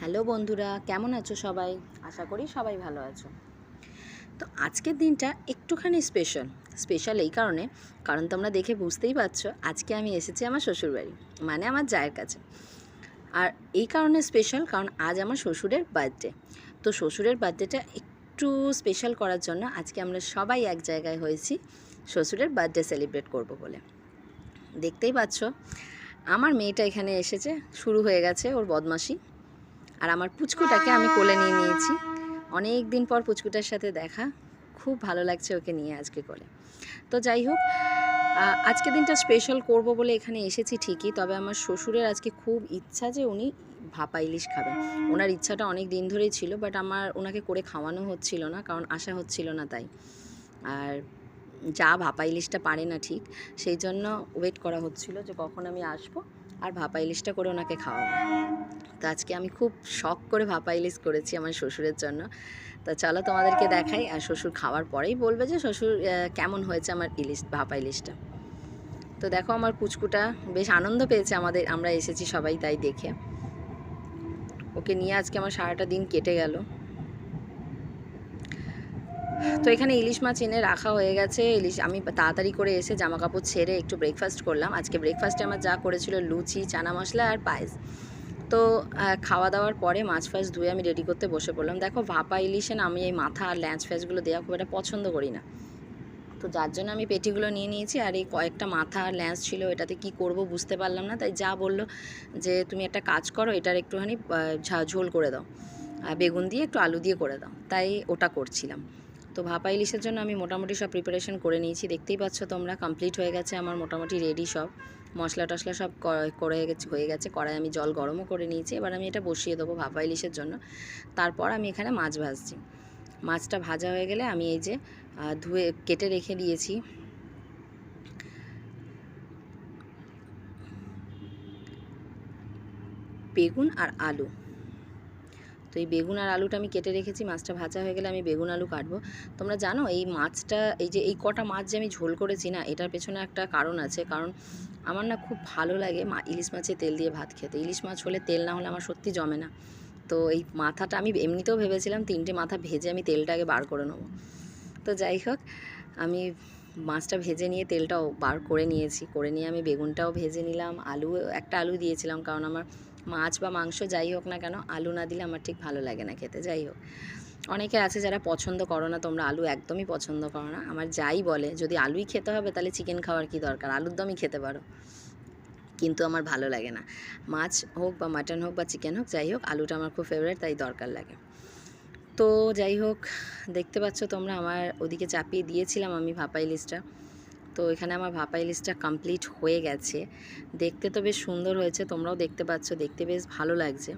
Hello বন্ধুরা, কেমন আছো সবাই? আশা করি সবাই ভালো আছো। তো আজকের দিনটা একটুখানি স্পেশাল এই কারণ তোমরা দেখে বুঝতেই পারছো আজকে আমি এসেছি আমার শ্বশুরবাড়ি, মানে আমার জায়ের কাছে। আর এই কারণে স্পেশাল কারণ আজ আমার শ্বশুরের বার্থডে। তো শ্বশুরের বার্থডেটা একটু স্পেশাল করার জন্য আজকে আমরা সবাই এক জায়গায় হয়েছি শ্বশুরের বার্থডে সেলিব্রেট করব বলে। দেখতেই পাচ্ছ আমার মেয়েটা এখানে এসেছে, শুরু হয়ে গেছে ওর বদমাশি। আর আমার পুচকুটাকে আমি কোলে নিয়ে নিয়েছি। অনেক দিন পর পুচকুটার সাথে দেখা, খুব ভালো লাগছে ওকে নিয়ে আজকে কোলে। তো যাই হোক, আজকে দিনটা স্পেশাল করব বলে এখানে এসেছি ঠিকই, তবে আমার শ্বশুরের আজকে খুব ইচ্ছা যে উনি ভাপা ইলিশ খাবেন। ওনার ইচ্ছাটা অনেক দিন ধরেই ছিল, বাট আমার ওনাকে করে খাওয়ানো হচ্ছিল না, কারণ আসা হচ্ছিল না তাই। আর যা ভাপা ইলিশটা পারে না ঠিক, সেই জন্য ওয়েট করা হচ্ছিল যে কখন আমি আসবো আর ভাপা ইলিশটা করে ওনাকে খাওয়াবো। তো আজকে আমি খুব শখ করে ভাপা ইলিশ করেছি আমার শ্বশুরের জন্য। তো চলো তোমাদেরকে দেখাই, আর শ্বশুর খাওয়ার পরেই বলবে যে শ্বশুর কেমন হয়েছে আমার ভাপা ইলিশটা। তো দেখো আমার পুচকুটা বেশ আনন্দ পেয়েছে আমরা এসেছি সবাই তাই দেখে। ওকে নিয়ে আজকে আমার সারাটা দিন কেটে গেল। তো এখানে ইলিশ মাছ এনে রাখা হয়ে গেছে। আমি তাড়াতাড়ি করে এসে জামা কাপড় ছেড়ে একটু ব্রেকফাস্ট করলাম। আজকে ব্রেকফাস্টে আমার যা করেছিল লুচি, চানা মশলা আর পায়েস। তো খাওয়া দাওয়ার পরে মাছ ফাছ ধুয়ে আমি রেডি করতে বসে পড়লাম। দেখো ভাপা ইলিশে না আমি এই মাথা আর ল্যাঁচ ফ্যাঁচগুলো দেওয়া খুব একটা পছন্দ করি না। তো যার জন্য আমি পেটিগুলো নিয়ে নিয়েছি, আর এই কয়েকটা মাথা আর ল্যাঁচ ছিল, এটাতে কি করব বুঝতে পারলাম না। তাই যা বললো যে তুমি একটা কাজ করো, এটার একটুখানি ঝোল করে দাও, বেগুন দিয়ে একটু আলু দিয়ে করে দাও, তাই ওটা করছিলাম। তো ভাপা ইলিশের জন্য আমি মোটামুটি সব প্রিপারেশন করে নিয়েছি, দেখতেই পাচ্ছ তোমরা। কমপ্লিট হয়ে গেছে আমার, মোটামুটি রেডি সব। মশলা টশলা সব হয়ে গেছে। কড়াই আমি জল গরমও করে নিয়েছি। এবার আমি এটা বসিয়ে দেবো ভাপা ইলিশের জন্য। তারপর আমি এখানে মাছ ভাজছি। মাছটা ভাজা হয়ে গেলে আমি এই যে ধুয়ে কেটে রেখে দিয়েছি বেগুন আর আলু। তো এই বেগুন আর আলুটা আমি কেটে রেখেছি। মাছটা ভাজা হয়ে গেলে আমি বেগুন আলু কাটবো। তোমরা জানো এই মাছটা, এই কটা মাছ যে আমি ঝোল করেছি না, এটার পেছনে একটা কারণ আছে। কারণ আমার না খুব ভালো লাগে ইলিশ মাছে তেল দিয়ে ভাত খেতে। ইলিশ মাছ হলে তেল না হলে আমার সত্যি জমে না। তো এই মাথাটা আমি এমনিতেও ভেবেছিলাম 3টে মাথা ভেজে আমি তেলটা আগে বার করে নেবো। তো যাই হোক, আমি মাছটা ভেজে নিয়ে তেলটাও বার করে নিয়েছি। করে নিয়ে আমি বেগুনটাও ভেজে নিলাম। একটা আলু দিয়েছিলাম, কারণ আমার মাছ বা মাংস যাই হোক না কেন আলু না দিলে আমার ঠিক ভালো লাগে না খেতে। যাই হোক, অনেকে আছে যারা পছন্দ করো না, তোমরা আলু একদমই পছন্দ করো না। আমার যাই বলে যদি আলুই খেতে হবে তাহলে চিকেন খাওয়ার কী দরকার, আলুর দমই খেতে পারো, কিন্তু আমার ভালো লাগে না। মাছ হোক বা মাটন হোক বা চিকেন হোক, যাই হোক আলুটা আমার খুব ফেভারিট, তাই দরকার লাগে। তো যাই হোক, দেখতে পাচ্ছ তোমরা আমার ওদিকে চাপিয়ে দিয়েছিলাম আমি ভাপা ইলিশটা। তো এখানে আমার ভাপা ইলিশটা কমপ্লিট হয়ে গেছে। দেখতে তো বেশ সুন্দর হয়েছে, তোমরাও দেখতে পাচ্ছ, দেখতে বেশ ভালো লাগছে।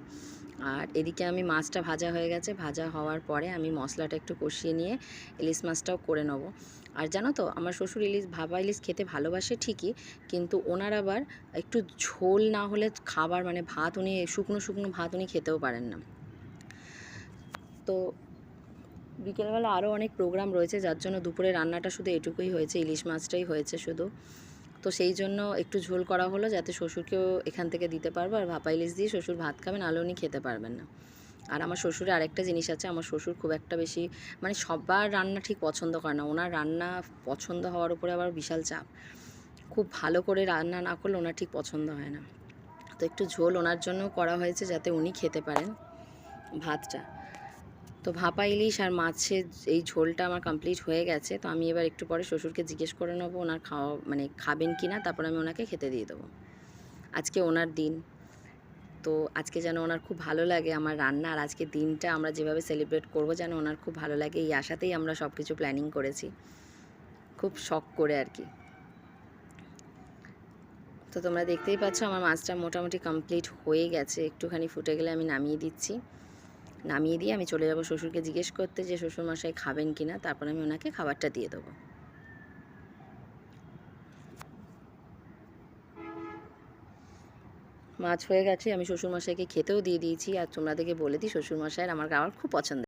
আর এদিকে আমি মাছটা ভাজা হয়ে গেছে। ভাজা হওয়ার পরে আমি মশলাটা একটু কষিয়ে নিয়ে ইলিশ মাছটাও করে নেবো। আর জানো তো আমার শ্বশুর ভাপা ইলিশ খেতে ভালোবাসে ঠিকই, কিন্তু ওনার আবার একটু ঝোল না হলে খাবার মানে ভাত উনি শুকনো ভাত উনি খেতেও পারেন না। তো বিকেলবেলা আরও অনেক প্রোগ্রাম রয়েছে, যার জন্য দুপুরে রান্নাটা শুধু এটুকুই হয়েছে, ইলিশ মাছটাই হয়েছে শুধু। তো সেই জন্য একটু ঝোল করা হলো যাতে শ্বশুরকেও এখান থেকে দিতে পারবো। আর ভাপা ইলিশ দিয়ে শ্বশুর ভাত খাবেন, নাহলে উনি খেতে পারবেন না। আর আমার শ্বশুরের আরেকটা জিনিস আছে, আমার শ্বশুর খুব একটা বেশি মানে সবার রান্না ঠিক পছন্দ করে না। ওনার রান্না পছন্দ হওয়ার উপরে আবার বিশাল চাপ। খুব ভালো করে রান্না না করলে ওনার ঠিক পছন্দ হয় না। তো একটু ঝোল ওনার জন্য করা হয়েছে যাতে উনি খেতে পারেন ভাতটা। তো ভাপা ইলিশ আর মাছের এই ঝোলটা আমার কমপ্লিট হয়ে গেছে। তো আমি এবার একটু পরে শ্বশুরকে জিজ্ঞেস করে নেবো ওনার খাবেন কি না, তারপর আমি ওনাকে খেতে দিয়ে দেবো। আজকে ওনার দিন, তো আজকে যেন ওনার খুব ভালো লাগে আমার রান্না, আর আজকে দিনটা আমরা যেভাবে সেলিব্রেট করবো যেন ওনার খুব ভালো লাগে, এই আশাতেই আমরা সব কিছু প্ল্যানিং করেছি, খুব শখ করে আর কি। তো তোমরা দেখতেই পাচ্ছ আমার মাছটা মোটামুটি কমপ্লিট হয়ে গেছে। একটুখানি ফুটে গেলে আমি নামিয়ে দিচ্ছি। নামিয়ে দিয়ে আমি চলে যাব শ্বশুরকে জিজ্ঞেস করতে যে শ্বশুরমশাই খাবেন কি না, তারপর আমি ওনাকে খাবারটা দিয়ে দেবো। মাছ হয়ে গেছে, আমি শ্বশুরমশাইকে খেতেও দিয়ে দিয়েছি। আর তোমরা দেখে বলে দিই শ্বশুরমশাইয়ের আমার খাবার খুব পছন্দের।